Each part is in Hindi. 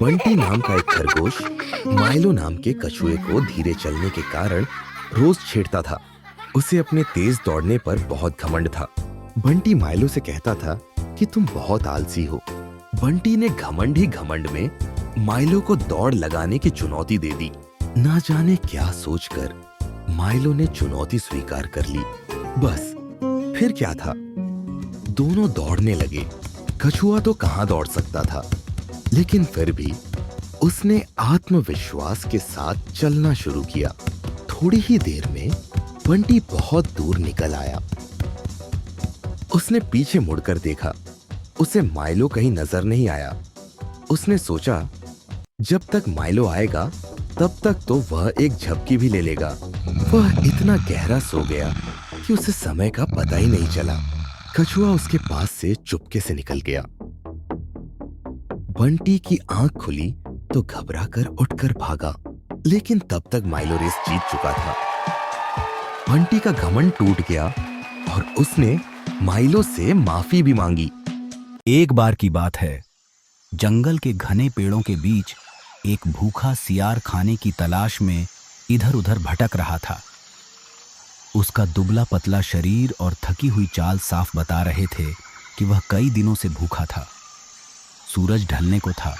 बंटी नाम का एक खरगोश माइलो नाम के कछुए को धीरे चलने के कारण रोज छेड़ता था। उसे अपने तेज दौड़ने पर बहुत घमंड था। बंटी माइलो से कहता था कि तुम बहुत आलसी हो। बंटी ने घमंड ही घमंड में माइलो को दौड़ लगाने की चुनौती दे दी। ना जाने क्या सोचकर माइलो ने चुनौती स्वीकार कर ली। बस फिर क्या था, दोनों दौड़ने लगे। कछुआ तो कहां दौड़ सकता था, लेकिन फिर भी उसने आत्मविश्वास के साथ चलना शुरू किया। थोड़ी ही देर में बंटी बहुत दूर निकल आया। उसने पीछे मुड़कर देखा, उसे माइलो कहीं नजर नहीं आया। उसने सोचा जब तक माइलो आएगा तब तक तो वह एक झपकी भी ले लेगा। वह इतना गहरा सो गया कि उसे समय का पता ही नहीं चला। कछुआ उसके पास से चुपके से निकल गया। बंटी की आंख खुली तो घबराकर उठकर भागा, लेकिन तब तक माइलो रेस जीत चुका था। बंटी का घमंड टूट गया और उसने माइलो से माफी भी मांगी। एक बार की बात है, जंगल के घने पेड़ों के बीच एक भूखा सियार खाने की तलाश में इधर उधर भटक रहा था। उसका दुबला पतला शरीर और थकी हुई चाल साफ बता रहे थे कि वह कई दिनों से भूखा था। सूरज ढलने को था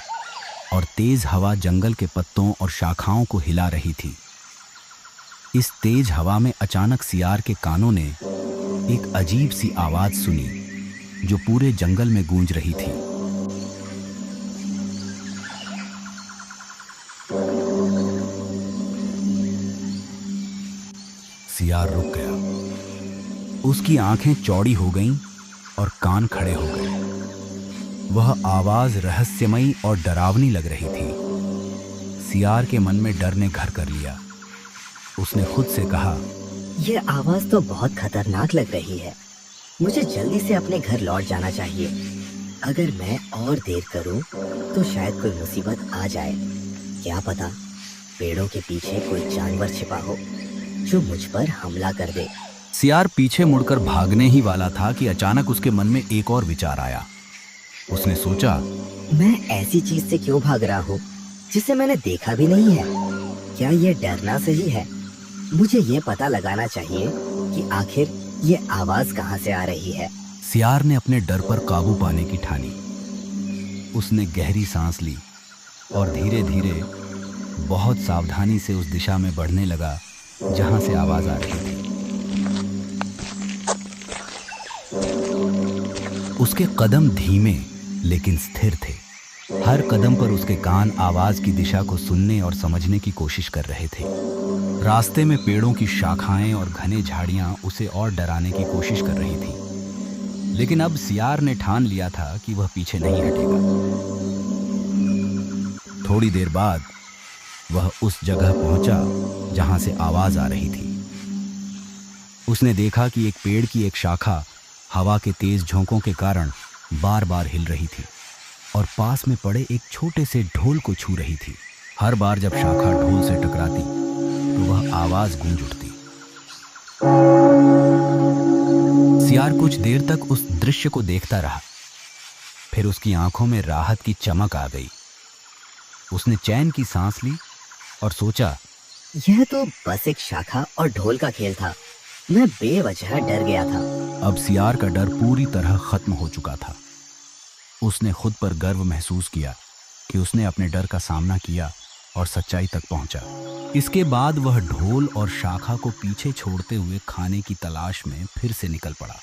और तेज हवा जंगल के पत्तों और शाखाओं को हिला रही थी। इस तेज हवा में अचानक सियार के कानों ने एक अजीब सी आवाज सुनी जो पूरे जंगल में गूंज रही थी। सियार रुक गया। उसकी आंखें चौड़ी हो गईं और कान खड़े हो गए। वह आवाज रहस्यमयी और डरावनी लग रही थी। सियार के मन में डर ने घर कर लिया। उसने खुद से कहा, यह आवाज तो बहुत खतरनाक लग रही है। मुझे जल्दी से अपने घर लौट जाना चाहिए। अगर मैं और देर करूं तो शायद कोई मुसीबत आ जाए। क्या पता पेड़ों के पीछे कोई जानवर छिपा हो जो मुझ पर हमला कर दे। सियार पीछे मुड़कर भागने ही वाला था कि अचानक उसके मन में एक और विचार आया। उसने सोचा, मैं ऐसी चीज से क्यों भाग रहा हूँ जिसे मैंने देखा भी नहीं है। क्या यह डरना सही है? मुझे ये पता लगाना चाहिए कि आखिर ये आवाज कहाँ से आ रही है। सियार ने अपने डर पर काबू पाने की ठानी। उसने गहरी सांस ली और धीरे धीरे बहुत सावधानी से उस दिशा में बढ़ने लगा जहां से आवाज आ रही थी। उसके कदम धीमे लेकिन स्थिर थे। हर कदम पर उसके कान आवाज की दिशा को सुनने और समझने की कोशिश कर रहे थे। रास्ते में पेड़ों की शाखाएं और घने झाड़ियां उसे और डराने की कोशिश कर रही थी, लेकिन अब सियार ने ठान लिया था कि वह पीछे नहीं हटेगा। थोड़ी देर बाद वह उस जगह पहुंचा जहां से आवाज आ रही थी। उसने देखा कि एक पेड़ की एक शाखा हवा के तेज झोंकों के कारण बार बार हिल रही थी और पास में पड़े एक छोटे से ढोल को छू रही थी। हर बार जब शाखा ढोल से टकराती तो वह आवाज गूंज उठती। सियार कुछ देर तक उस दृश्य को देखता रहा। फिर उसकी आंखों में राहत की चमक आ गई। उसने चैन की सांस ली और सोचा, यह तो बस एक शाखा और ढोल का खेल था। मैं बेवजह डर गया था। अब सियार का डर पूरी तरह खत्म हो चुका था। उसने खुद पर गर्व महसूस किया कि उसने अपने डर का सामना किया और सच्चाई तक पहुंचा। इसके बाद वह ढोल और शाखा को पीछे छोड़ते हुए खाने की तलाश में फिर से निकल पड़ा।